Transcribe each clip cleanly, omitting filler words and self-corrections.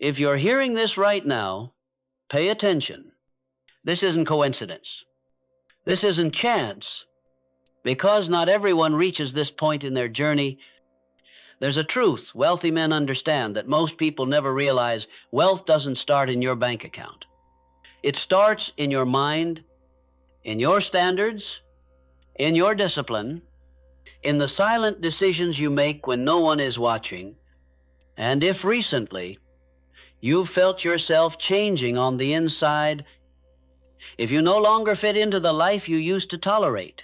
If you're hearing this right now, pay attention. This isn't coincidence. This isn't chance. Because not everyone reaches this point in their journey, there's a truth wealthy men understand that most people never realize. Wealth doesn't start in your bank account. It starts in your mind, in your standards, in your discipline, in the silent decisions you make when no one is watching, and if recently you've felt yourself changing on the inside, if you no longer fit into the life you used to tolerate,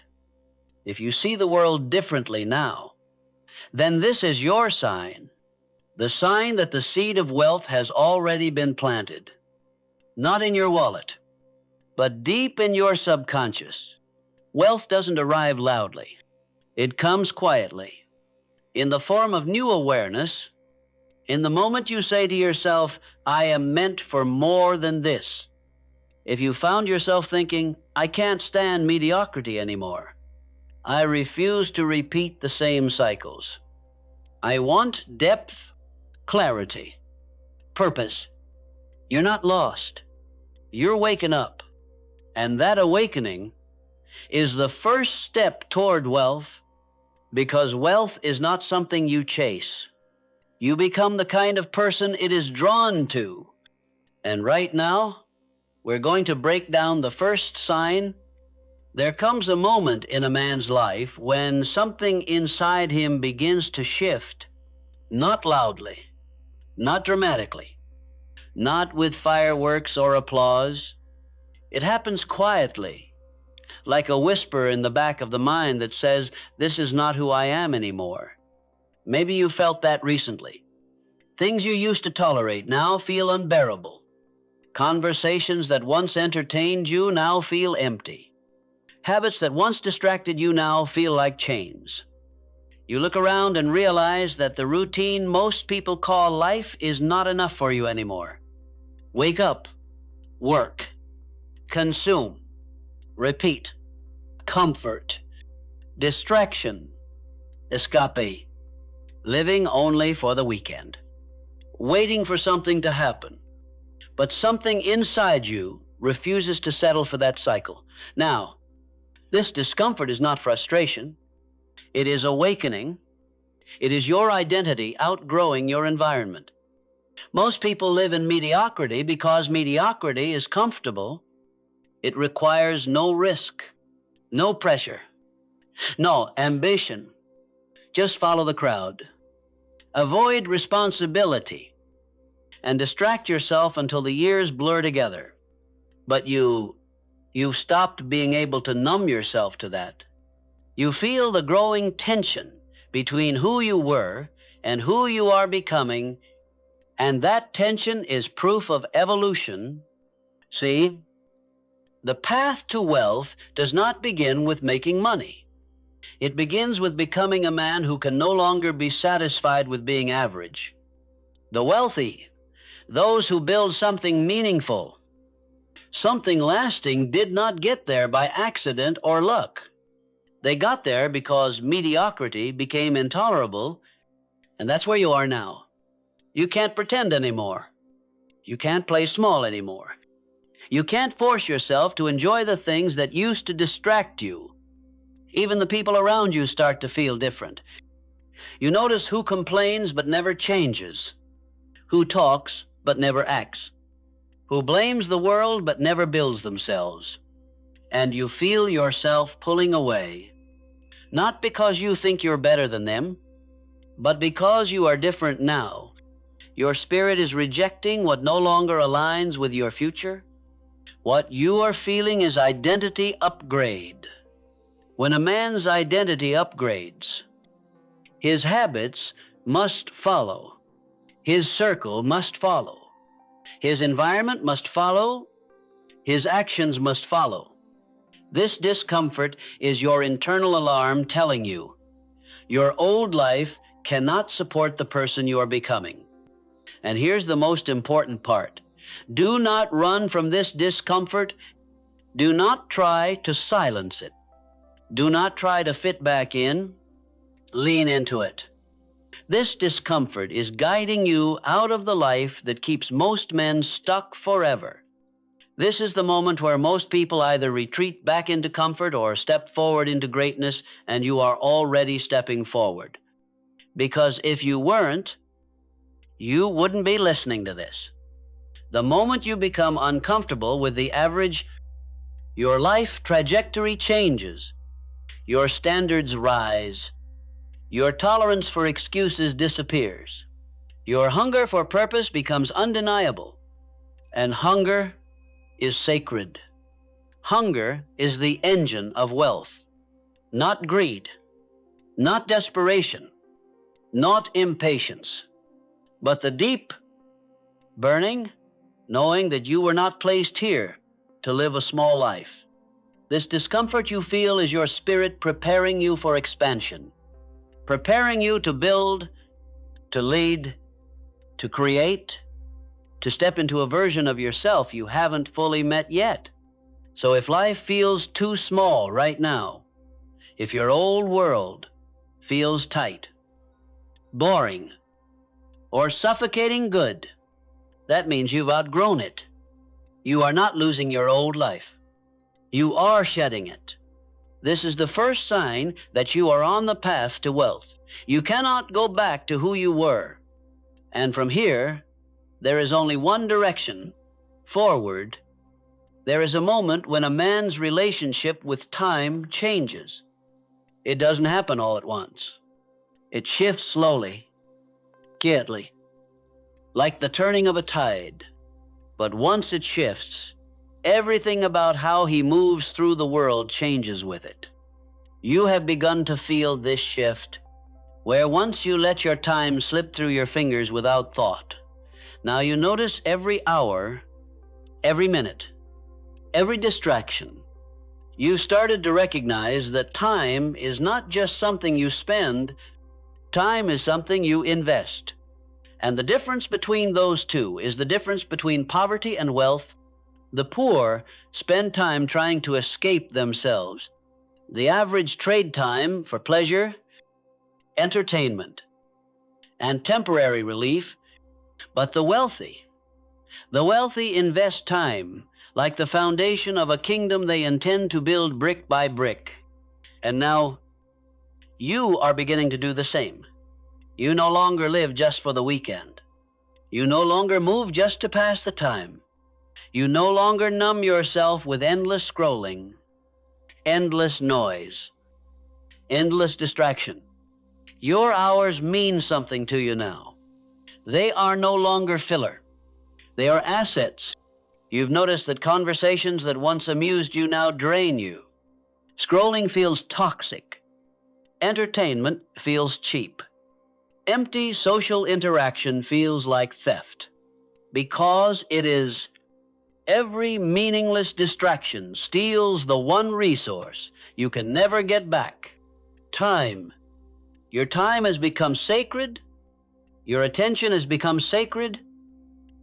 if you see the world differently now, then this is your sign, the sign that the seed of wealth has already been planted, not in your wallet, but deep in your subconscious. Wealth doesn't arrive loudly. It comes quietly, in the form of new awareness, in the moment you say to yourself, I am meant for more than this. If you found yourself thinking, I can't stand mediocrity anymore, I refuse to repeat the same cycles. I want depth, clarity, purpose. You're not lost. You're waking up. And that awakening is the first step toward wealth, because wealth is not something you chase. You become the kind of person it is drawn to. And right now, we're going to break down the first sign. There comes a moment in a man's life when something inside him begins to shift, not loudly, not dramatically, not with fireworks or applause. It happens quietly, like a whisper in the back of the mind that says, this is not who I am anymore. Maybe you felt that recently. Things you used to tolerate now feel unbearable. Conversations that once entertained you now feel empty. Habits that once distracted you now feel like chains. You look around and realize that the routine most people call life is not enough for you anymore. Wake up, work, consume, repeat, comfort, distraction, escape, living only for the weekend, waiting for something to happen. But something inside you refuses to settle for that cycle. Now, this discomfort is not frustration. It is awakening. It is your identity outgrowing your environment. Most people live in mediocrity because mediocrity is comfortable. It requires no risk, no pressure, no ambition. Just follow the crowd. Avoid responsibility and distract yourself until the years blur together. But you've stopped being able to numb yourself to that. You feel the growing tension between who you were and who you are becoming, and that tension is proof of evolution. See, the path to wealth does not begin with making money. It begins with becoming a man who can no longer be satisfied with being average. The wealthy, those who build something meaningful, something lasting, did not get there by accident or luck. They got there because mediocrity became intolerable, and that's where you are now. You can't pretend anymore. You can't play small anymore. You can't force yourself to enjoy the things that used to distract you. Even the people around you start to feel different. You notice who complains but never changes, who talks but never acts, who blames the world but never builds themselves. And you feel yourself pulling away, not because you think you're better than them, but because you are different now. Your spirit is rejecting what no longer aligns with your future. What you are feeling is identity upgrade. When a man's identity upgrades, his habits must follow. His circle must follow. His environment must follow. His actions must follow. This discomfort is your internal alarm telling you your old life cannot support the person you are becoming. And here's the most important part. Do not run from this discomfort. Do not try to silence it. Do not try to fit back in. Lean into it. This discomfort is guiding you out of the life that keeps most men stuck forever. This is the moment where most people either retreat back into comfort or step forward into greatness, and you are already stepping forward. Because if you weren't, you wouldn't be listening to this. The moment you become uncomfortable with the average, your life trajectory changes. Your standards rise. Your tolerance for excuses disappears. Your hunger for purpose becomes undeniable. And hunger is sacred. Hunger is the engine of wealth. Not greed, not desperation, not impatience, but the deep burning, knowing that you were not placed here to live a small life. This discomfort you feel is your spirit preparing you for expansion, preparing you to build, to lead, to create, to step into a version of yourself you haven't fully met yet. So if life feels too small right now, if your old world feels tight, boring, or suffocating good, that means you've outgrown it. You are not losing your old life. You are shedding it. This is the first sign that you are on the path to wealth. You cannot go back to who you were. And from here, there is only one direction, forward. There is a moment when a man's relationship with time changes. It doesn't happen all at once. It shifts slowly, quietly, like the turning of a tide. But once it shifts, everything about how he moves through the world changes with it. You have begun to feel this shift, where once you let your time slip through your fingers without thought. Now you notice every hour, every minute, every distraction. You started to recognize that time is not just something you spend, time is something you invest. And the difference between those two is the difference between poverty and wealth. The poor spend time trying to escape themselves. The average trade time for pleasure, entertainment, and temporary relief. But the wealthy invest time like the foundation of a kingdom they intend to build brick by brick. And now you are beginning to do the same. You no longer live just for the weekend. You no longer move just to pass the time. You no longer numb yourself with endless scrolling, endless noise, endless distraction. Your hours mean something to you now. They are no longer filler. They are assets. You've noticed that conversations that once amused you now drain you. Scrolling feels toxic. Entertainment feels cheap. Empty social interaction feels like theft. Because it is every meaningless distraction steals the one resource you can never get back, time. Your time has become sacred. Your attention has become sacred.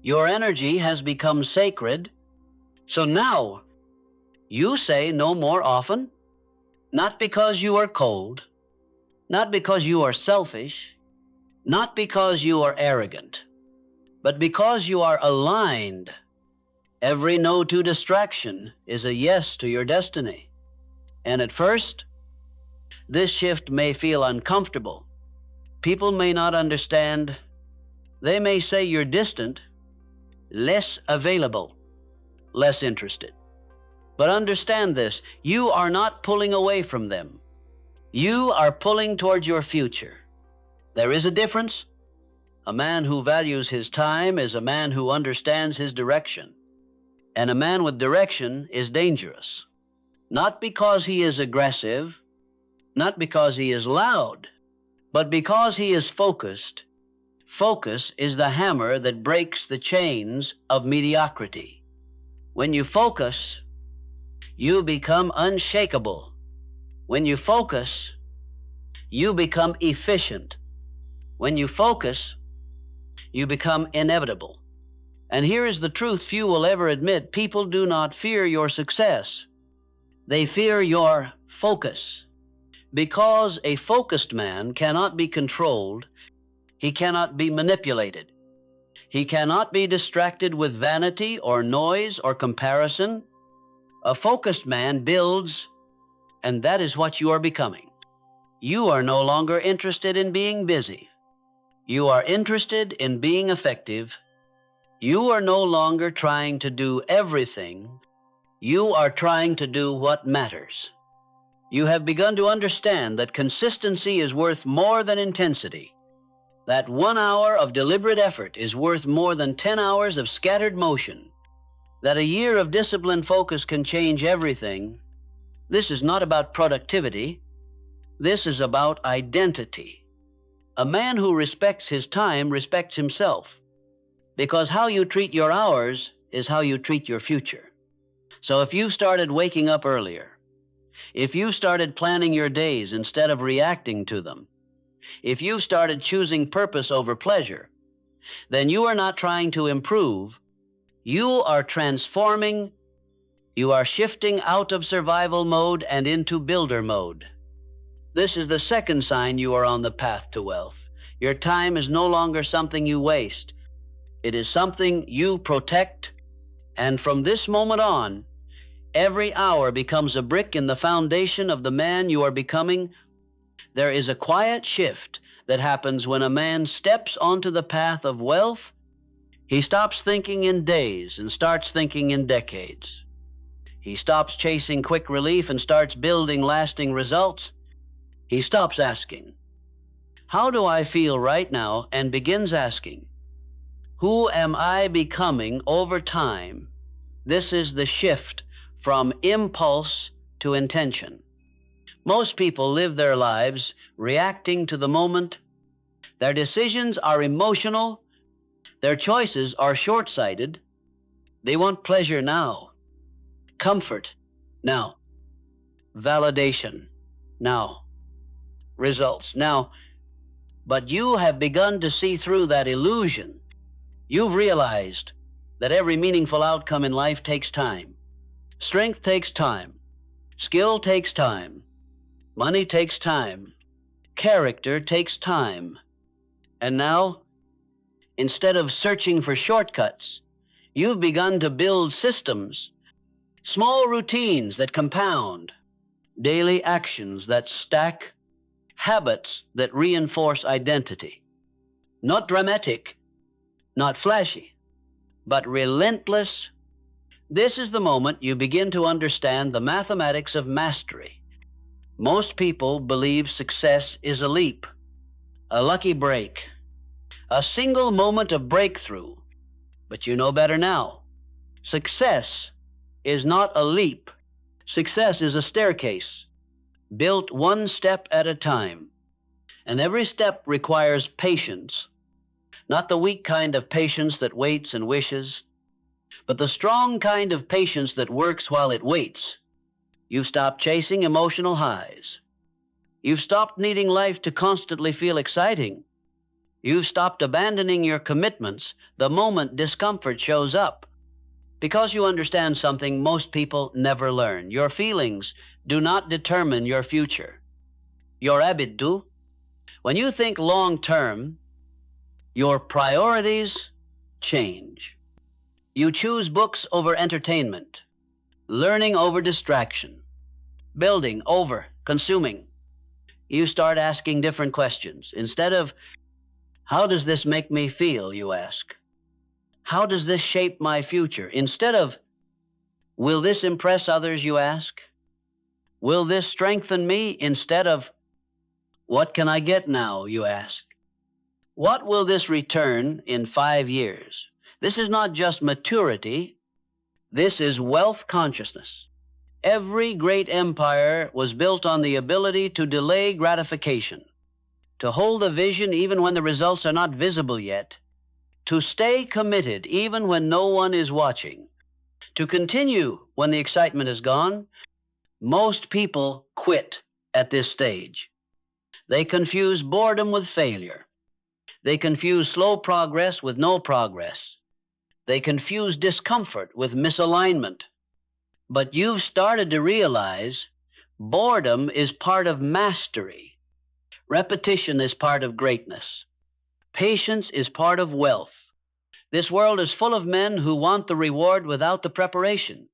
Your energy has become sacred. So now, you say no more often, not because you are cold, not because you are selfish, not because you are arrogant, but because you are aligned. Every no to distraction is a yes to your destiny. And at first, this shift may feel uncomfortable. People may not understand. They may say you're distant, less available, less interested. But understand this, you are not pulling away from them. You are pulling towards your future. There is a difference. A man who values his time is a man who understands his direction. And a man with direction is dangerous. Not because he is aggressive, not because he is loud, but because he is focused. Focus is the hammer that breaks the chains of mediocrity. When you focus, you become unshakable. When you focus, you become efficient. When you focus, you become inevitable. And here is the truth few will ever admit. People do not fear your success. They fear your focus. Because a focused man cannot be controlled, He cannot be manipulated. He cannot be distracted with vanity or noise or comparison. A focused man builds, and that is what you are becoming. You are no longer interested in being busy. You are interested in being effective. You are no longer trying to do everything. You are trying to do what matters. You have begun to understand that consistency is worth more than intensity, that 1 hour of deliberate effort is worth more than 10 hours of scattered motion, that a year of disciplined focus can change everything. This is not about productivity. This is about identity. A man who respects his time respects himself, because how you treat your hours is how you treat your future. So if you started waking up earlier, if you started planning your days instead of reacting to them, if you started choosing purpose over pleasure, then you are not trying to improve. You are transforming. You are shifting out of survival mode and into builder mode. This is the second sign you are on the path to wealth. Your time is no longer something you waste. It is something you protect, and from this moment on, every hour becomes a brick in the foundation of the man you are becoming. There is a quiet shift that happens when a man steps onto the path of wealth. He stops thinking in days and starts thinking in decades. He stops chasing quick relief and starts building lasting results. He stops asking, "How do I feel right now?" and begins asking, "Who am I becoming over time?" This is the shift from impulse to intention. Most people live their lives reacting to the moment. Their decisions are emotional. Their choices are short-sighted. They want pleasure now, comfort now, validation now, results now. But you have begun to see through that illusion. You've realized that every meaningful outcome in life takes time. Strength takes time. Skill takes time. Money takes time. Character takes time. And now, instead of searching for shortcuts, you've begun to build systems, small routines that compound, daily actions that stack, habits that reinforce identity. Not dramatic, not flashy, but relentless. This is the moment you begin to understand the mathematics of mastery. Most people believe success is a leap, a lucky break, a single moment of breakthrough. But you know better now. Success is not a leap. Success is a staircase, built one step at a time. And every step requires patience, not the weak kind of patience that waits and wishes, but the strong kind of patience that works while it waits. You've stopped chasing emotional highs. You've stopped needing life to constantly feel exciting. You've stopped abandoning your commitments the moment discomfort shows up. Because you understand something most people never learn. Your feelings do not determine your future. Your habits do. When you think long term, your priorities change. You choose books over entertainment, learning over distraction, building over consuming. You start asking different questions. Instead of, "How does this make me feel?" you ask, "How does this shape my future?" Instead of, "Will this impress others?" you ask, "Will this strengthen me?" Instead of, "What can I get now?" you ask, "What will this return in 5 years?" This is not just maturity. This is wealth consciousness. Every great empire was built on the ability to delay gratification, to hold a vision even when the results are not visible yet, to stay committed even when no one is watching, to continue when the excitement is gone. Most people quit at this stage. They confuse boredom with failure. They confuse slow progress with no progress. They confuse discomfort with misalignment. But you've started to realize boredom is part of mastery. Repetition is part of greatness. Patience is part of wealth. This world is full of men who want the reward without the preparation.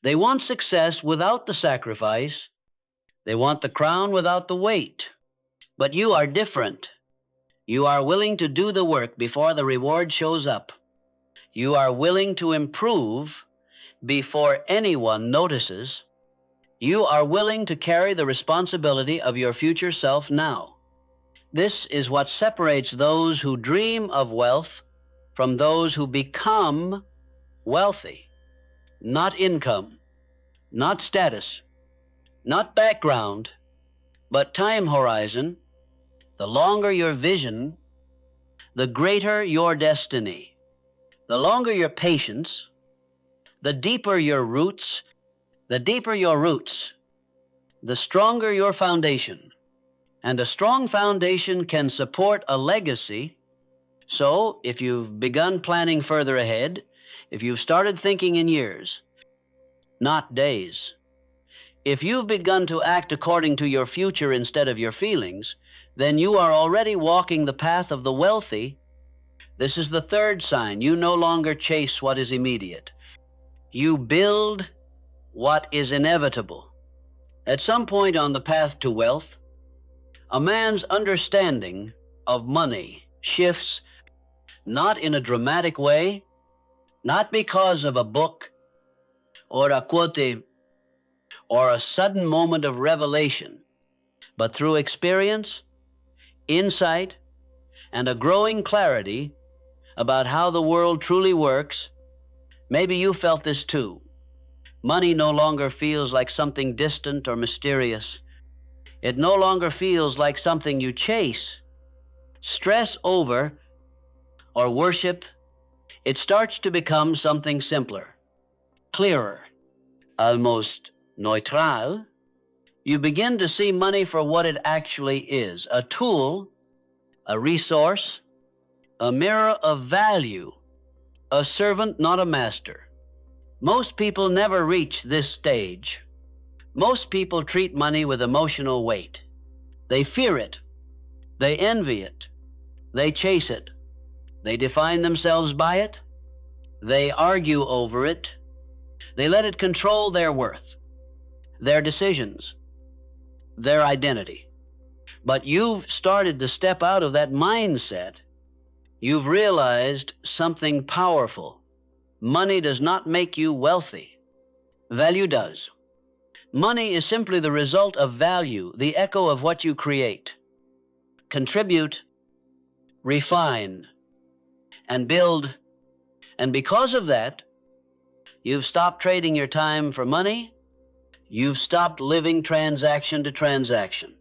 They want success without the sacrifice. They want the crown without the weight. But you are different. You are willing to do the work before the reward shows up. You are willing to improve before anyone notices. You are willing to carry the responsibility of your future self now. This is what separates those who dream of wealth from those who become wealthy. Not income, not status, not background, but time horizon. The longer your vision, the greater your destiny. The longer your patience, the deeper your roots. The deeper your roots, the stronger your foundation. And a strong foundation can support a legacy. So, if you've begun planning further ahead, if you've started thinking in years, not days, if you've begun to act according to your future instead of your feelings, then you are already walking the path of the wealthy. This is the third sign. You no longer chase what is immediate. You build what is inevitable. At some point on the path to wealth, a man's understanding of money shifts, not in a dramatic way, not because of a book or a quote or a sudden moment of revelation, but through experience, insight, and a growing clarity about how the world truly works. Maybe you felt this too. Money no longer feels like something distant or mysterious. It no longer feels like something you chase, stress over, or worship. It starts to become something simpler, clearer, almost neutral. You begin to see money for what it actually is, a tool, a resource, a mirror of value, a servant, not a master. Most people never reach this stage. Most people treat money with emotional weight. They fear it. They envy it. They chase it. They define themselves by it. They argue over it. They let it control their worth, their decisions, their identity. But you've started to step out of that mindset. You've realized something powerful. Money does not make you wealthy. Value does. Money is simply the result of value, the echo of what you create, contribute, refine, and build. And because of that, you've stopped trading your time for money. You've stopped living transaction to transaction.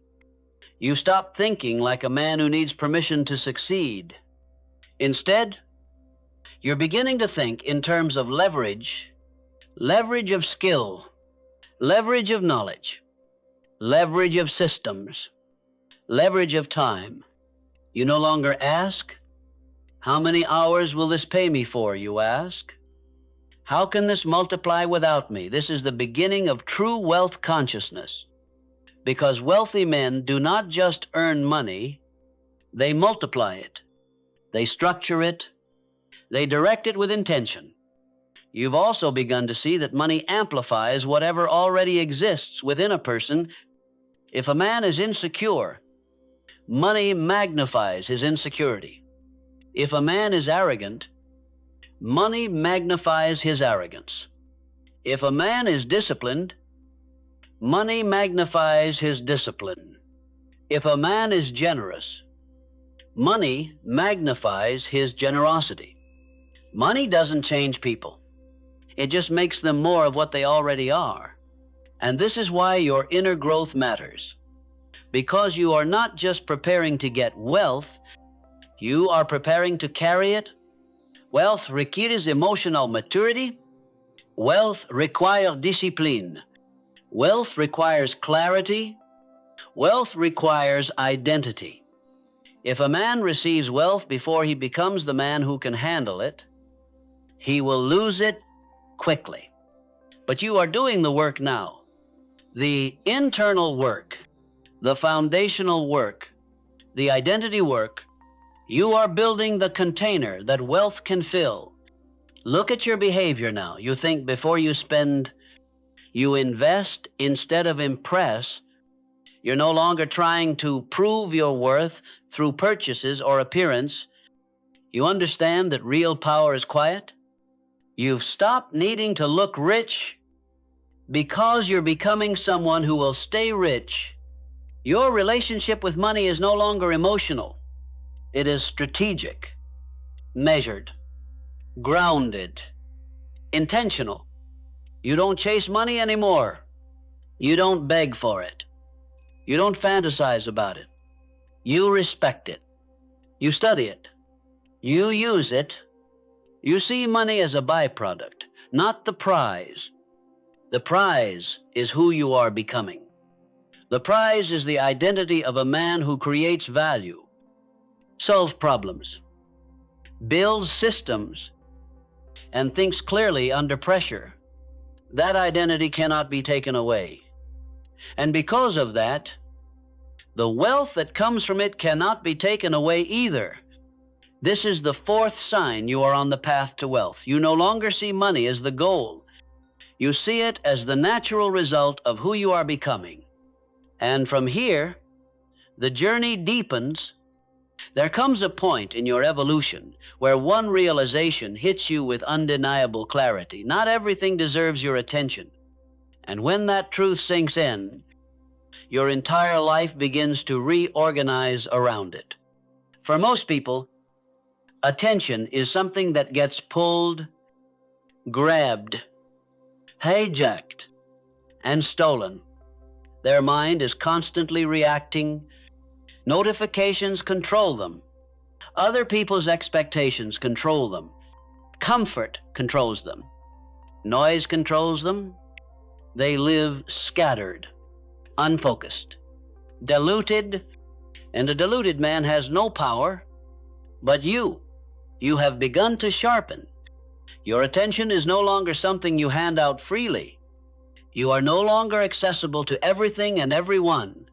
You've stopped thinking like a man who needs permission to succeed. Instead, you're beginning to think in terms of leverage of skill, leverage of knowledge, leverage of systems, leverage of time. You no longer ask, how many hours will this pay me for, you ask? How can this multiply without me? This is the beginning of true wealth consciousness. Because wealthy men do not just earn money, they multiply it. They structure it. They direct it with intention. You've also begun to see that money amplifies whatever already exists within a person. If a man is insecure, money magnifies his insecurity. If a man is arrogant, money magnifies his arrogance. If a man is disciplined, money magnifies his discipline. If a man is generous, money magnifies his generosity. Money doesn't change people. It just makes them more of what they already are. And this is why your inner growth matters. Because you are not just preparing to get wealth, you are preparing to carry it. Wealth requires emotional maturity. Wealth requires discipline. Wealth requires clarity. Wealth requires identity. If a man receives wealth before he becomes the man who can handle it, he will lose it quickly. But you are doing the work now. The internal work, the foundational work, the identity work, You are building the container that wealth can fill. Look at your behavior now. You think before you spend, you invest instead of impress. You're no longer trying to prove your worth through purchases or appearance. You understand that real power is quiet. You've stopped needing to look rich because you're becoming someone who will stay rich. Your relationship with money is no longer emotional. It is strategic, measured, grounded, intentional. You don't chase money anymore. You don't beg for it. You don't fantasize about it. You respect it. You study it. You use it. You see money as a byproduct, not the prize. The prize is who you are becoming. The prize is the identity of a man who creates value, solves problems, builds systems, and thinks clearly under pressure. That identity cannot be taken away. And because of that, the wealth that comes from it cannot be taken away either. This is the fourth sign you are on the path to wealth. You no longer see money as the goal. You see it as the natural result of who you are becoming. And from here, the journey deepens. There comes a point in your evolution where one realization hits you with undeniable clarity. Not everything deserves your attention. And when that truth sinks in, your entire life begins to reorganize around it. For most people, attention is something that gets pulled, grabbed, hijacked, and stolen. Their mind is constantly reacting. Notifications control them. Other people's expectations control them. Comfort controls them. Noise controls them. They live scattered, unfocused, diluted, and a diluted man has no power. But you have begun to sharpen. Your attention is no longer something you hand out freely. You are no longer accessible to everything and everyone.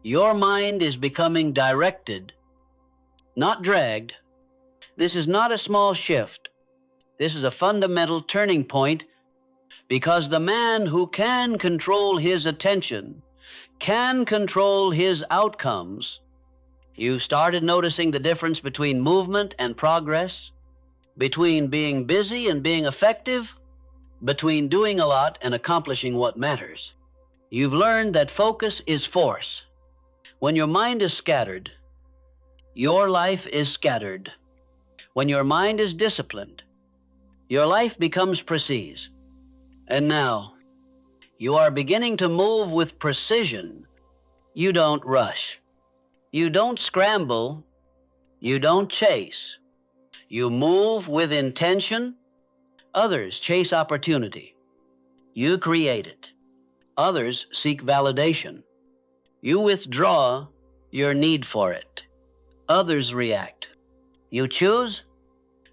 Your mind is becoming directed, not dragged. This is not a small shift. This is a fundamental turning point, because the man who can control his attention can control his outcomes. You started noticing the difference between movement and progress, between being busy and being effective, between doing a lot and accomplishing what matters. You've learned that focus is force. When your mind is scattered, your life is scattered. When your mind is disciplined, your life becomes precise. And now, you are beginning to move with precision. You don't rush. You don't scramble. You don't chase. You move with intention. Others chase opportunity. You create it. Others seek validation. You withdraw your need for it. Others react. You choose.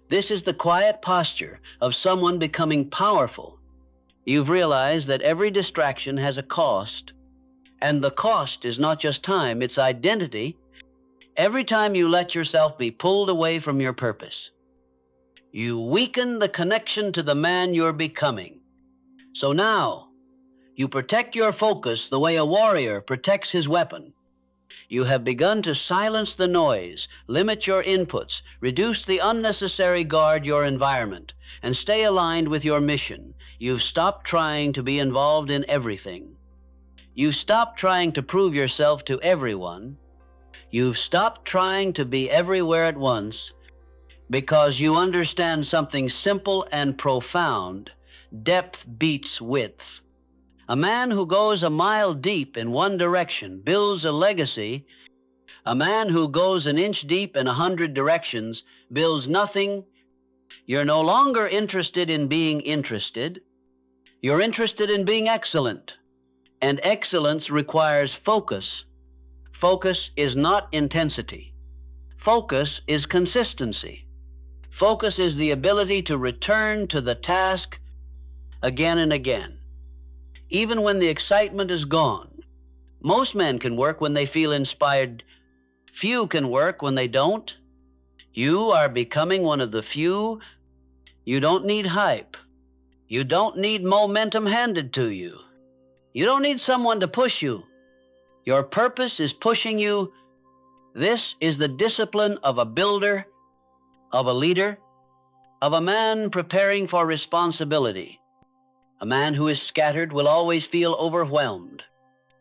This is the quiet posture of someone becoming powerful. You've realized that every distraction has a cost. And the cost is not just time, it's identity. Every time you let yourself be pulled away from your purpose, you weaken the connection to the man you're becoming. So now, you protect your focus the way a warrior protects his weapon. You have begun to silence the noise, limit your inputs, reduce the unnecessary guard your environment, and stay aligned with your mission. You've stopped trying to be involved in everything. You've stopped trying to prove yourself to everyone. You've stopped trying to be everywhere at once, because you understand something simple and profound. Depth beats width. A man who goes a mile deep in one direction builds a legacy. A man who goes an inch deep in 100 directions builds nothing. You're no longer interested in being interested. You're interested in being excellent. And excellence requires focus. Focus is not intensity. Focus is consistency. Focus is the ability to return to the task again and again, even when the excitement is gone. Most men can work when they feel inspired. Few can work when they don't. You are becoming one of the few. You don't need hype. You don't need momentum handed to you. You don't need someone to push you. Your purpose is pushing you. This is the discipline of a builder, of a leader, of a man preparing for responsibility. A man who is scattered will always feel overwhelmed.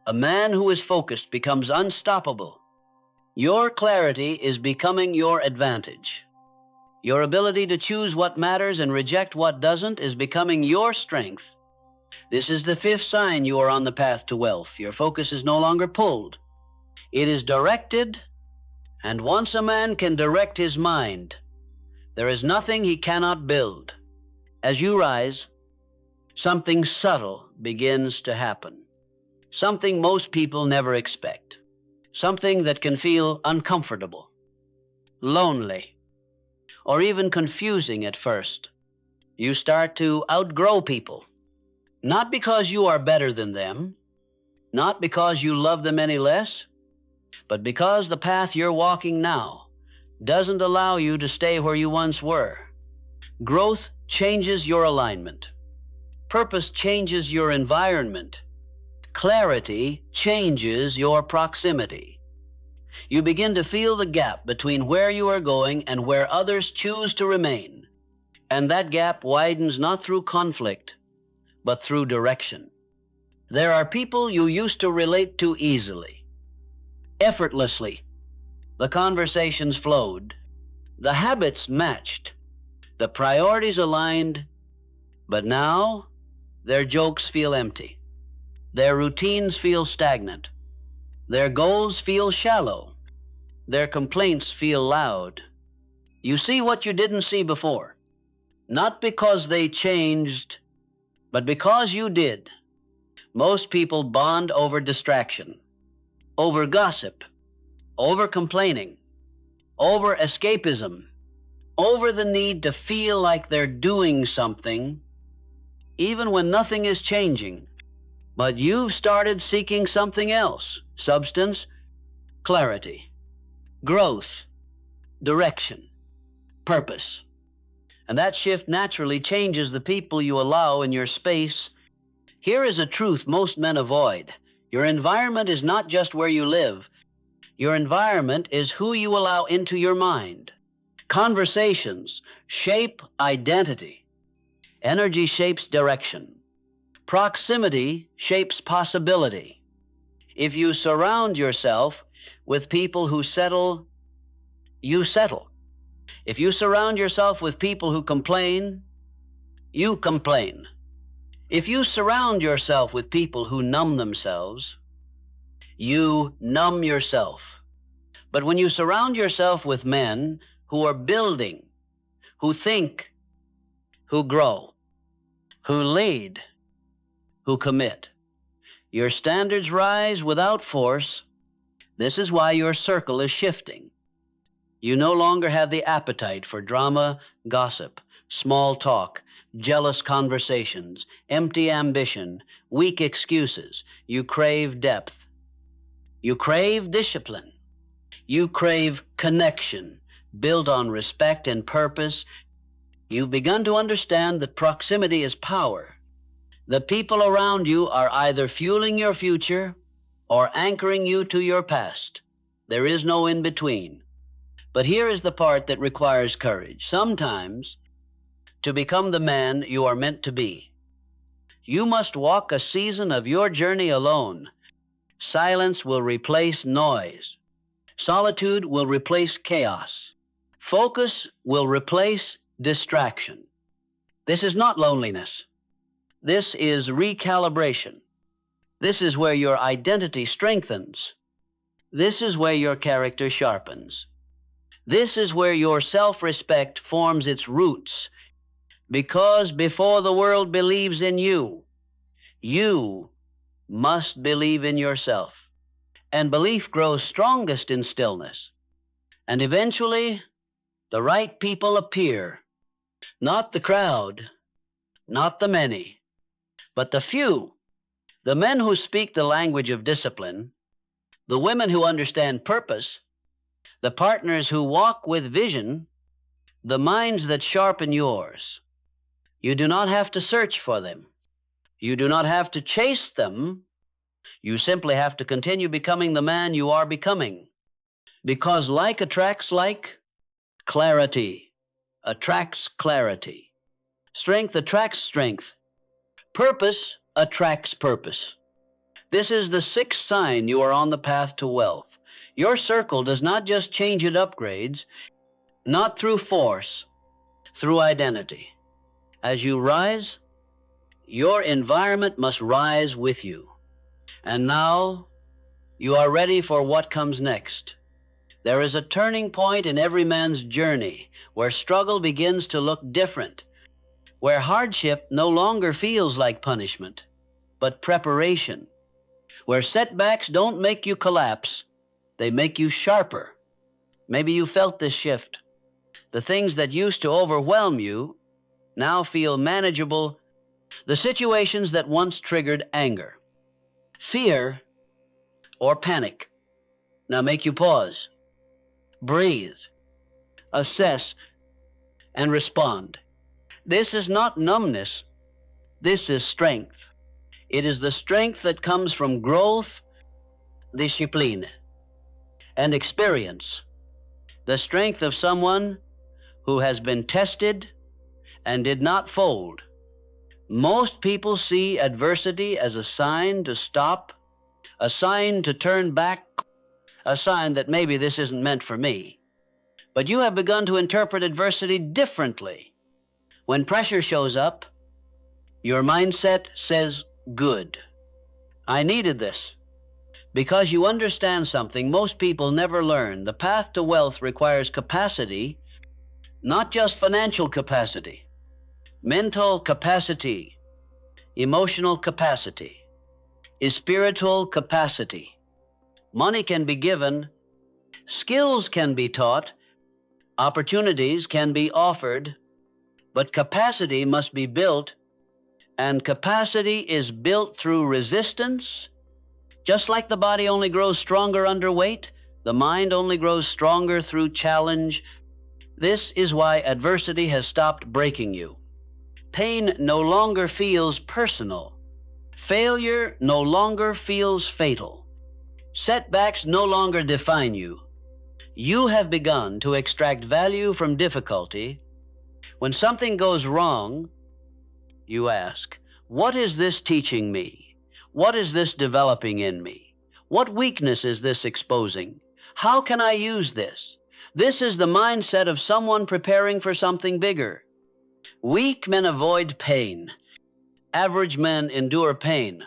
A man who is focused becomes unstoppable. Your clarity is becoming your advantage. Your ability to choose what matters and reject what doesn't is becoming your strength. This is the fifth sign you are on the path to wealth. Your focus is no longer pulled. It is directed, and once a man can direct his mind, there is nothing he cannot build. As you rise, something subtle begins to happen. Something most people never expect. Something that can feel uncomfortable, lonely, or even confusing at first. You start to outgrow people, not because you are better than them, not because you love them any less, but because the path you're walking now doesn't allow you to stay where you once were. Growth changes your alignment. Purpose changes your environment. Clarity changes your proximity. You begin to feel the gap between where you are going and where others choose to remain. And that gap widens not through conflict, but through direction. There are people you used to relate to easily, effortlessly. The conversations flowed, the habits matched, the priorities aligned, but now their jokes feel empty. Their routines feel stagnant. Their goals feel shallow. Their complaints feel loud. You see what you didn't see before, not because they changed, but because you did. Most people bond over distraction, over gossip, over complaining, over escapism, over the need to feel like they're doing something, even when nothing is changing. But you've started seeking something else: substance, clarity, growth, direction, purpose. And that shift naturally changes the people you allow in your space. Here is a truth most men avoid. Your environment is not just where you live. Your environment is who you allow into your mind. Conversations shape identity. Energy shapes direction. Proximity shapes possibility. If you surround yourself with people who settle, you settle. If you surround yourself with people who complain, you complain. If you surround yourself with people who numb themselves, you numb yourself. But when you surround yourself with men who are building, who think, who grow, who lead, who commit, your standards rise without force. This is why your circle is shifting. You no longer have the appetite for drama, gossip, small talk, jealous conversations, empty ambition, weak excuses. You crave depth. You crave discipline. You crave connection, built on respect and purpose. You've begun to understand that proximity is power. The people around you are either fueling your future or anchoring you to your past. There is no in between. But here is the part that requires courage. Sometimes, to become the man you are meant to be, you must walk a season of your journey alone. Silence will replace noise. Solitude will replace chaos. Focus will replace distraction. This is not loneliness. This is recalibration. This is where your identity strengthens. This is where your character sharpens. This is where your self-respect forms its roots. Because before the world believes in you, you must believe in yourself. And belief grows strongest in stillness. And eventually, the right people appear. Not the crowd, not the many, but the few. The men who speak the language of discipline, the women who understand purpose, the partners who walk with vision, the minds that sharpen yours. You do not have to search for them. You do not have to chase them. You simply have to continue becoming the man you are becoming. Because like attracts like, clarity attracts clarity. Strength attracts strength. Purpose attracts purpose. This is the sixth sign you are on the path to wealth. Your circle does not just change, it upgrades, not through force, through identity. As you rise, your environment must rise with you. And now you are ready for what comes next. There is a turning point in every man's journey where struggle begins to look different, where hardship no longer feels like punishment, but preparation, where setbacks don't make you collapse, they make you sharper. Maybe you felt this shift. The things that used to overwhelm you now feel manageable. The situations that once triggered anger, fear, or panic now make you pause, breathe, assess, and respond. This is not numbness. This is strength. It is the strength that comes from growth, discipline, and experience. The strength of someone who has been tested and did not fold. Most people see adversity as a sign to stop, a sign to turn back, a sign that maybe this isn't meant for me. But you have begun to interpret adversity differently. When pressure shows up, your mindset says, good. I needed this. Because you understand something most people never learn. The path to wealth requires capacity, not just financial capacity, mental capacity, emotional capacity, spiritual capacity. Money can be given, skills can be taught, opportunities can be offered, but capacity must be built, and capacity is built through resistance. Just like the body only grows stronger under weight, the mind only grows stronger through challenge. This is why adversity has stopped breaking you. Pain no longer feels personal. Failure no longer feels fatal. Setbacks no longer define you. You have begun to extract value from difficulty. When something goes wrong, you ask, what is this teaching me? What is this developing in me? What weakness is this exposing? How can I use this? This is the mindset of someone preparing for something bigger. Weak men avoid pain. Average men endure pain.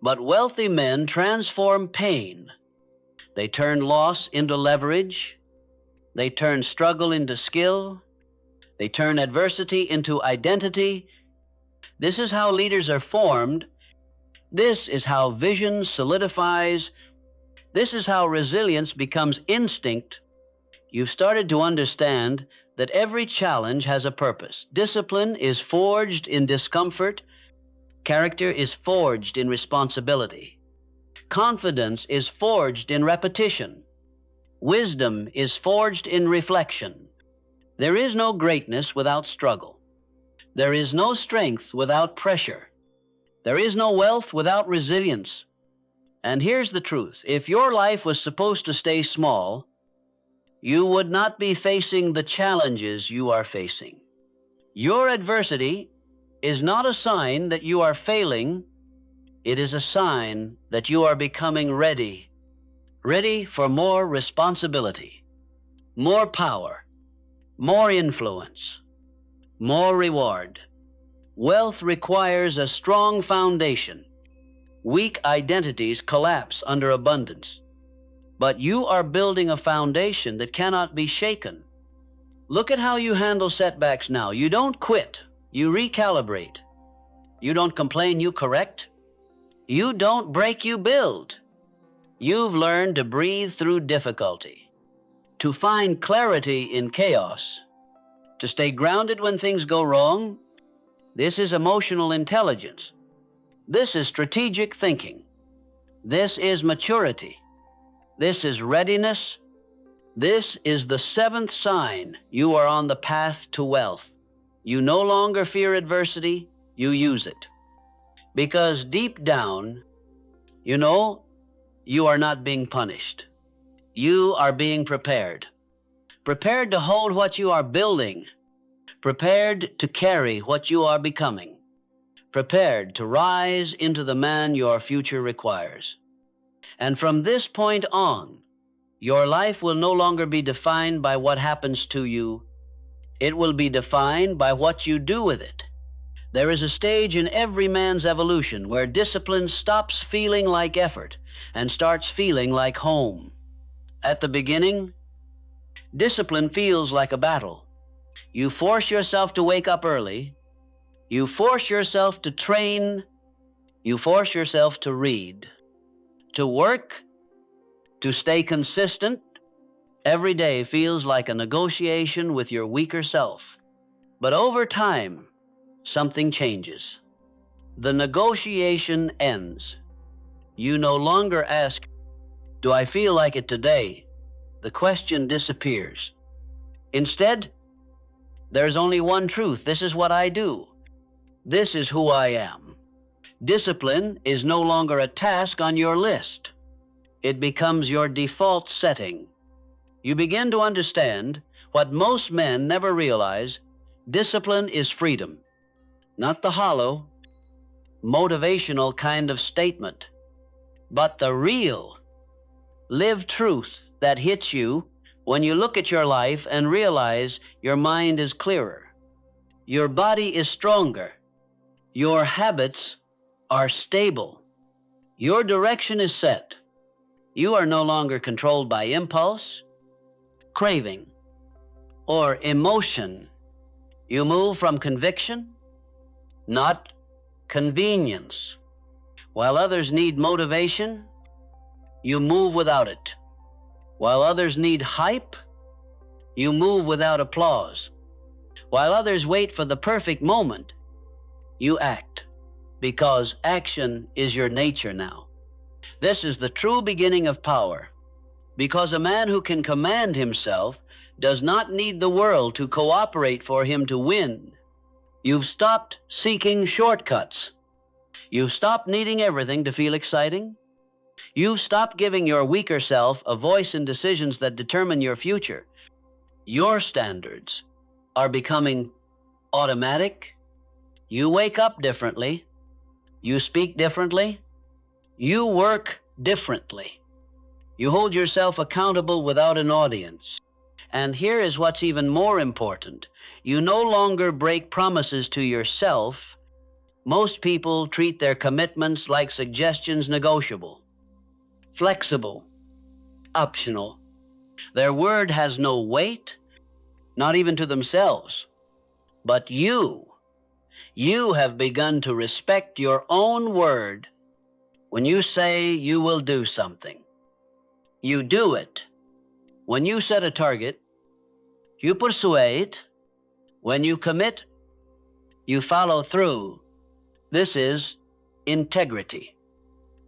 But wealthy men transform pain. They turn loss into leverage. They turn struggle into skill. They turn adversity into identity. This is how leaders are formed. This is how vision solidifies. This is how resilience becomes instinct. You've started to understand that every challenge has a purpose. Discipline is forged in discomfort. Character is forged in responsibility. Confidence is forged in repetition. Wisdom is forged in reflection. There is no greatness without struggle. There is no strength without pressure. There is no wealth without resilience. And here's the truth. If your life was supposed to stay small, you would not be facing the challenges you are facing. Your adversity is not a sign that you are failing. It is a sign that you are becoming ready. Ready for more responsibility, more power, more influence, more reward. Wealth requires a strong foundation. Weak identities collapse under abundance. But you are building a foundation that cannot be shaken. Look at how you handle setbacks now. You don't quit. You recalibrate. You don't complain, you correct. You don't break, you build. You've learned to breathe through difficulty, to find clarity in chaos, to stay grounded when things go wrong. This is emotional intelligence. This is strategic thinking. This is maturity. This is readiness. This is the seventh sign you are on the path to wealth. You no longer fear adversity, you use it. Because deep down, you know you are not being punished. You are being prepared. Prepared to hold what you are building. Prepared to carry what you are becoming. Prepared to rise into the man your future requires. And from this point on, your life will no longer be defined by what happens to you. It will be defined by what you do with it. There is a stage in every man's evolution where discipline stops feeling like effort and starts feeling like home. At the beginning, discipline feels like a battle. You force yourself to wake up early. You force yourself to train. You force yourself to read, to work, to stay consistent. Every day feels like a negotiation with your weaker self. But over time, something changes. The negotiation ends. You no longer ask, "Do I feel like it today?" The question disappears. Instead, there's only one truth. This is what I do. This is who I am. Discipline is no longer a task on your list. It becomes your default setting. You begin to understand what most men never realize. Discipline is freedom, not the hollow, motivational kind of statement, but the real, lived truth that hits you when you look at your life and realize your mind is clearer, your body is stronger, your habits are stable, your direction is set. You are no longer controlled by impulse, craving, or emotion. You move from conviction, not convenience. While others need motivation, you move without it. While others need hype, you move without applause. While others wait for the perfect moment, you act, because action is your nature now. This is the true beginning of power, because a man who can command himself does not need the world to cooperate for him to win. You've stopped seeking shortcuts. You've stopped needing everything to feel exciting. You've stopped giving your weaker self a voice in decisions that determine your future. Your standards are becoming automatic. You wake up differently. You speak differently. You work differently. You hold yourself accountable without an audience. And here is what's even more important. You no longer break promises to yourself. Most people treat their commitments like suggestions, negotiable, flexible, optional. Their word has no weight, not even to themselves. But you have begun to respect your own word. When you say you will do something, you do it. When you set a target, you pursue it. When you commit, you follow through. This is integrity.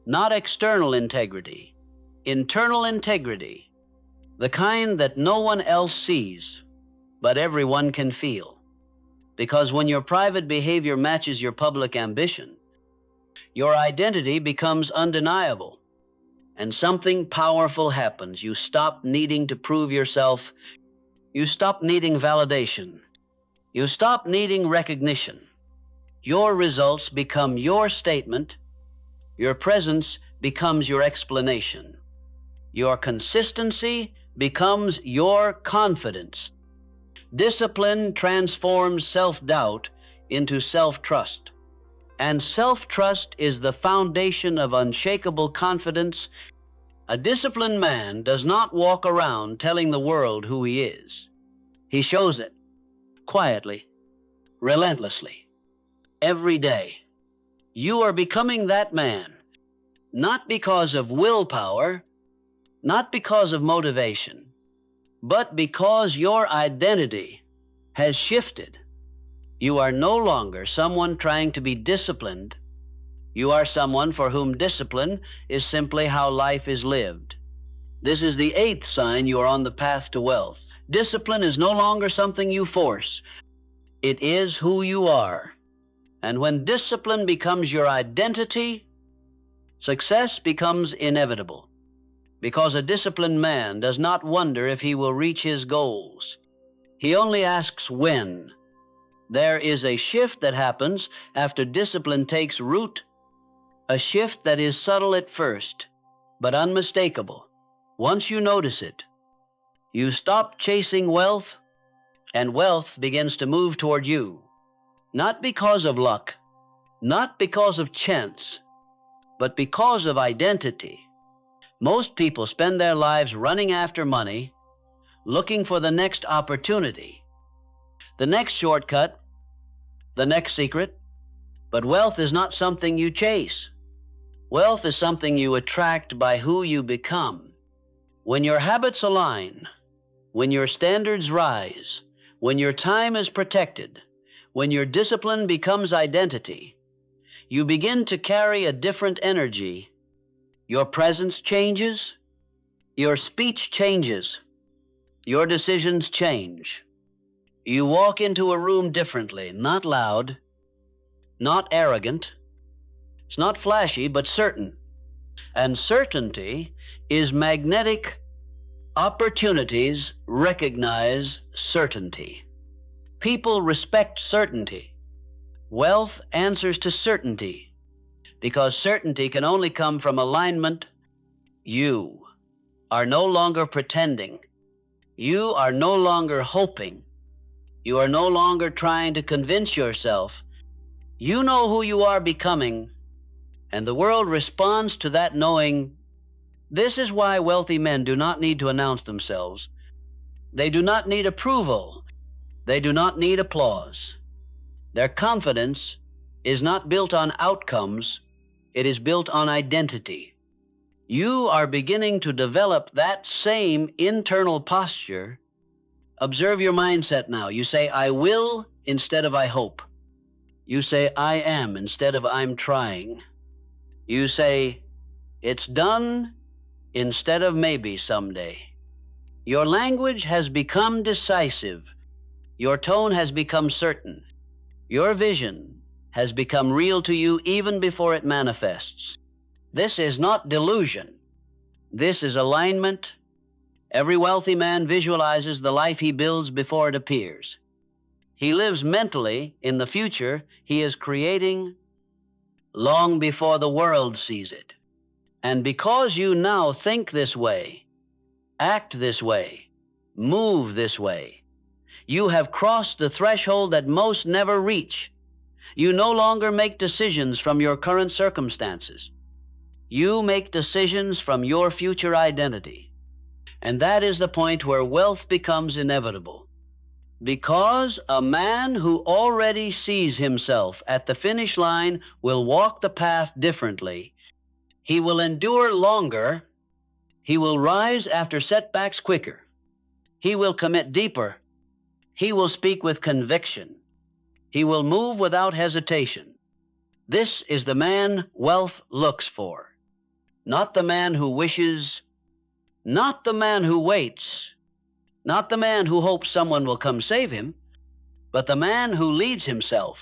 Not external integrity, internal integrity, the kind that no one else sees, but everyone can feel. Because when your private behavior matches your public ambition, your identity becomes undeniable, and something powerful happens. You stop needing to prove yourself. You stop needing validation. You stop needing recognition. Your results become your statement. Your presence becomes your explanation. Your consistency becomes your confidence. Discipline transforms self-doubt into self-trust. And self-trust is the foundation of unshakable confidence. A disciplined man does not walk around telling the world who he is. He shows it quietly, relentlessly, every day. You are becoming that man, not because of willpower, not because of motivation, but because your identity has shifted. You are no longer someone trying to be disciplined. You are someone for whom discipline is simply how life is lived. This is the eighth sign you are on the path to wealth. Discipline is no longer something you force. It is who you are. And when discipline becomes your identity, success becomes inevitable. Because a disciplined man does not wonder if he will reach his goals. He only asks when. There is a shift that happens after discipline takes root, a shift that is subtle at first, but unmistakable. Once you notice it, you stop chasing wealth, and wealth begins to move toward you. Not because of luck, not because of chance, but because of identity. Most people spend their lives running after money, looking for the next opportunity, the next shortcut, the next secret. But wealth is not something you chase. Wealth is something you attract by who you become. When your habits align, when your standards rise, when your time is protected, when your discipline becomes identity, you begin to carry a different energy. Your presence changes, your speech changes, your decisions change. You walk into a room differently, not loud, not arrogant. It's not flashy, but certain. And certainty is magnetic. Opportunities recognize certainty. People respect certainty. Wealth answers to certainty, because certainty can only come from alignment. You are no longer pretending. You are no longer hoping. You are no longer trying to convince yourself. You know who you are becoming, and the world responds to that knowing. This is why wealthy men do not need to announce themselves. They do not need approval. They do not need applause. Their confidence is not built on outcomes. It is built on identity. You are beginning to develop that same internal posture. Observe your mindset now. You say, I will instead of I hope. You say, I am instead of I'm trying. You say, it's done instead of maybe someday. Your language has become decisive. Your tone has become certain. Your vision has become real to you even before it manifests. This is not delusion. This is alignment. Every wealthy man visualizes the life he builds before it appears. He lives mentally in the future he is creating long before the world sees it. And because you now think this way, act this way, move this way, you have crossed the threshold that most never reach. You no longer make decisions from your current circumstances. You make decisions from your future identity. And that is the point where wealth becomes inevitable. Because a man who already sees himself at the finish line will walk the path differently. He will endure longer. He will rise after setbacks quicker. He will commit deeper. He will speak with conviction. He will move without hesitation. This is the man wealth looks for. Not the man who wishes, not the man who waits, not the man who hopes someone will come save him, but the man who leads himself,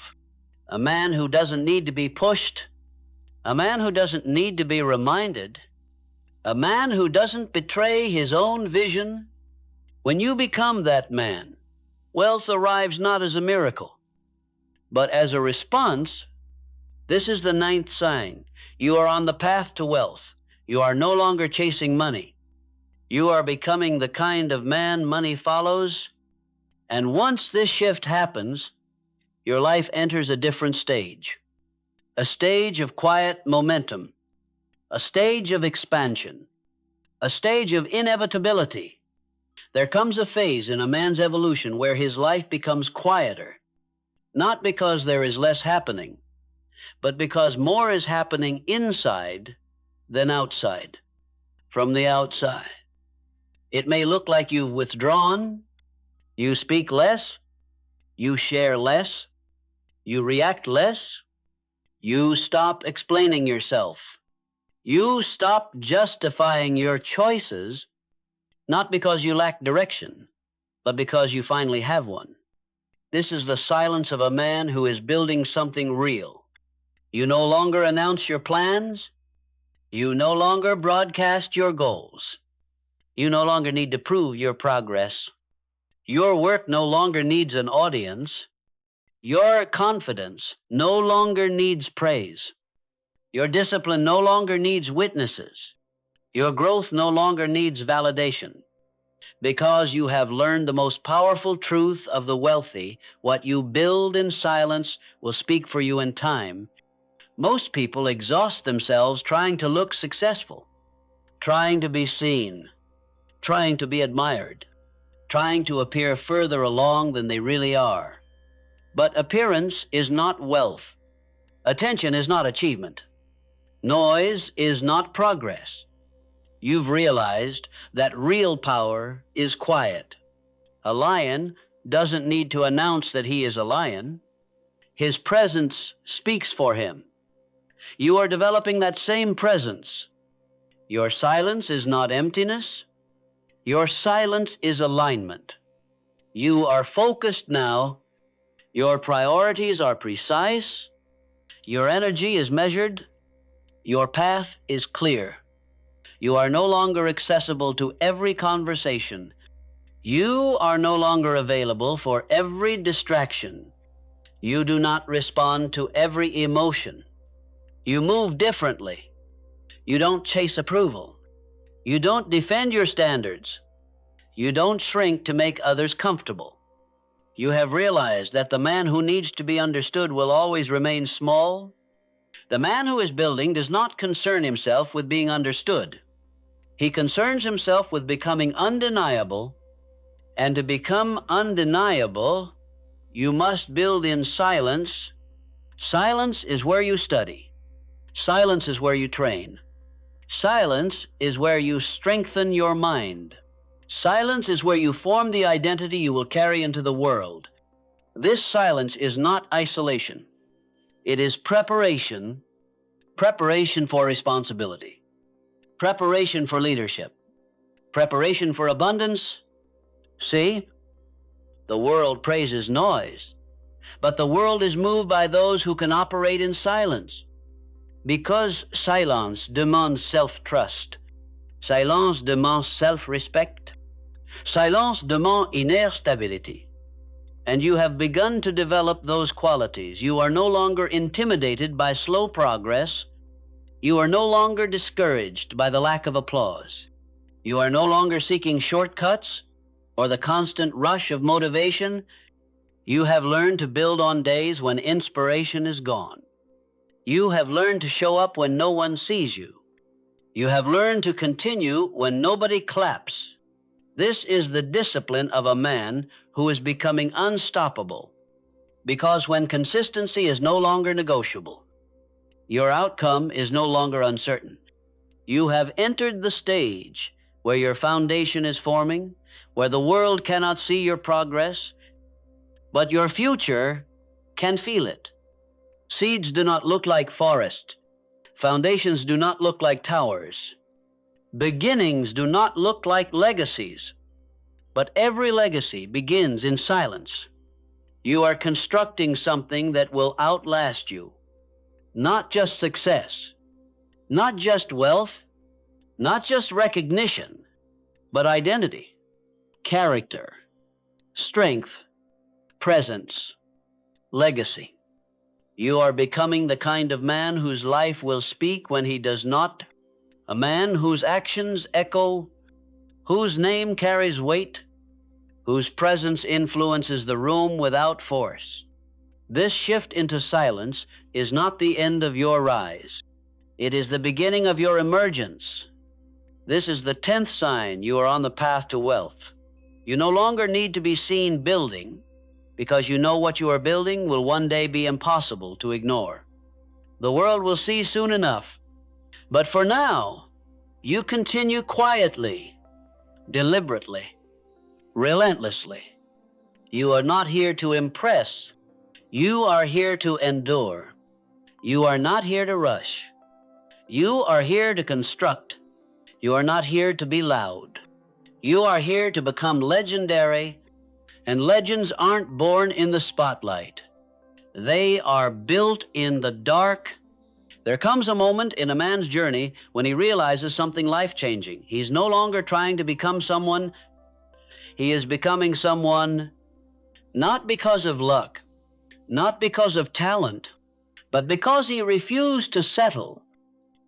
a man who doesn't need to be pushed, a man who doesn't need to be reminded, a man who doesn't betray his own vision. When you become that man, wealth arrives not as a miracle, but as a response. This is the ninth sign. You are on the path to wealth. You are no longer chasing money. You are becoming the kind of man money follows. And once this shift happens, your life enters a different stage. A stage of quiet momentum. A stage of expansion. A stage of inevitability. There comes a phase in a man's evolution where his life becomes quieter. Not because there is less happening, but because more is happening inside than outside. From the outside, it may look like you've withdrawn, you speak less, you share less, you react less, you stop explaining yourself, you stop justifying your choices, not because you lack direction, but because you finally have one. This is the silence of a man who is building something real. You no longer announce your plans. You no longer broadcast your goals. You no longer need to prove your progress. Your work no longer needs an audience. Your confidence no longer needs praise. Your discipline no longer needs witnesses. Your growth no longer needs validation. Because you have learned the most powerful truth of the wealthy, what you build in silence will speak for you in time. Most people exhaust themselves trying to look successful, trying to be seen, trying to be admired, trying to appear further along than they really are. But appearance is not wealth. Attention is not achievement. Noise is not progress. You've realized that real power is quiet. A lion doesn't need to announce that he is a lion. His presence speaks for him. You are developing that same presence. Your silence is not emptiness. Your silence is alignment. You are focused now. Your priorities are precise. Your energy is measured. Your path is clear. You are no longer accessible to every conversation. You are no longer available for every distraction. You do not respond to every emotion. You move differently. You don't chase approval. You don't defend your standards. You don't shrink to make others comfortable. You have realized that the man who needs to be understood will always remain small. The man who is building does not concern himself with being understood. He concerns himself with becoming undeniable, and to become undeniable, you must build in silence. Silence is where you study. Silence is where you train. Silence is where you strengthen your mind. Silence is where you form the identity you will carry into the world. This silence is not isolation. It is preparation, preparation for responsibility, preparation for leadership, preparation for abundance. See, the world praises noise, but the world is moved by those who can operate in silence. Because silence demands self-trust, silence demands self-respect, silence demands inner stability. And you have begun to develop those qualities. You are no longer intimidated by slow progress. You are no longer discouraged by the lack of applause. You are no longer seeking shortcuts or the constant rush of motivation. You have learned to build on days when inspiration is gone. You have learned to show up when no one sees you. You have learned to continue when nobody claps. This is the discipline of a man who is becoming unstoppable, because when consistency is no longer negotiable, your outcome is no longer uncertain. You have entered the stage where your foundation is forming, where the world cannot see your progress, but your future can feel it. Seeds do not look like forests. Foundations do not look like towers. Beginnings do not look like legacies. But every legacy begins in silence. You are constructing something that will outlast you. Not just success, not just wealth, not just recognition, but identity, character, strength, presence, legacy. You are becoming the kind of man whose life will speak when he does not, a man whose actions echo, whose name carries weight, whose presence influences the room without force. This shift into silence is not the end of your rise. It is the beginning of your emergence. This is the 10th sign you are on the path to wealth. You no longer need to be seen building, because you know what you are building will one day be impossible to ignore. The world will see soon enough. But for now, you continue quietly, deliberately, relentlessly. You are not here to impress. You are here to endure. You are not here to rush. You are here to construct. You are not here to be loud. You are here to become legendary, and legends aren't born in the spotlight. They are built in the dark. There comes a moment in a man's journey when he realizes something life-changing. He's no longer trying to become someone. He is becoming someone not because of luck, not because of talent, but because he refused to settle.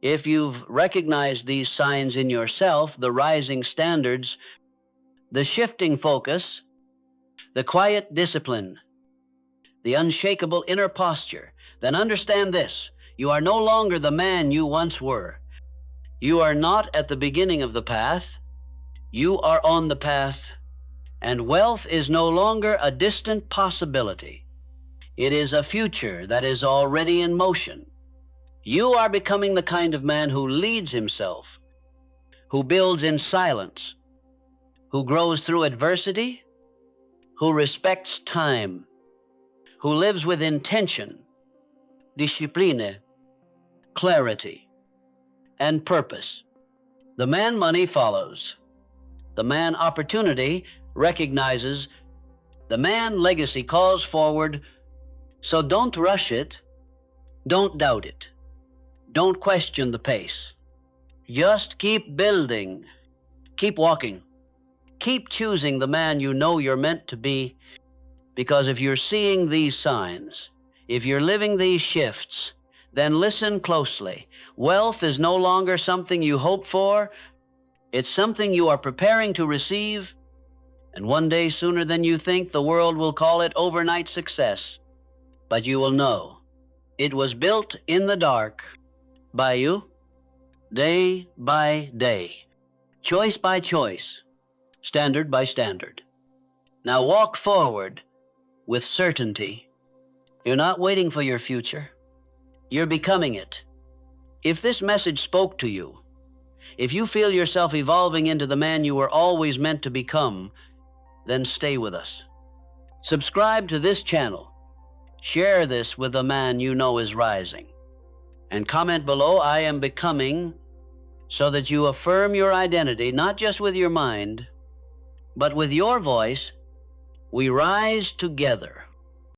If you've recognized these signs in yourself, the rising standards, the shifting focus, the quiet discipline, the unshakable inner posture, then understand this: you are no longer the man you once were. You are not at the beginning of the path. You are on the path, and wealth is no longer a distant possibility. It is a future that is already in motion. You are becoming the kind of man who leads himself, who builds in silence, who grows through adversity, who respects time, who lives with intention, discipline, clarity, and purpose. The man money follows. The man opportunity recognizes. The man legacy calls forward. So don't rush it. Don't doubt it. Don't question the pace. Just keep building. Keep walking. Keep choosing the man you know you're meant to be, because if you're seeing these signs, if you're living these shifts, then listen closely. Wealth is no longer something you hope for. It's something you are preparing to receive, and one day, sooner than you think, the world will call it overnight success. But you will know it was built in the dark by you, day by day, choice by choice, standard by standard. Now walk forward with certainty. You're not waiting for your future. You're becoming it. If this message spoke to you, if you feel yourself evolving into the man you were always meant to become, then stay with us. Subscribe to this channel. Share this with the man you know is rising. And comment below, "I am becoming," so that you affirm your identity, not just with your mind, but with your voice. We rise together.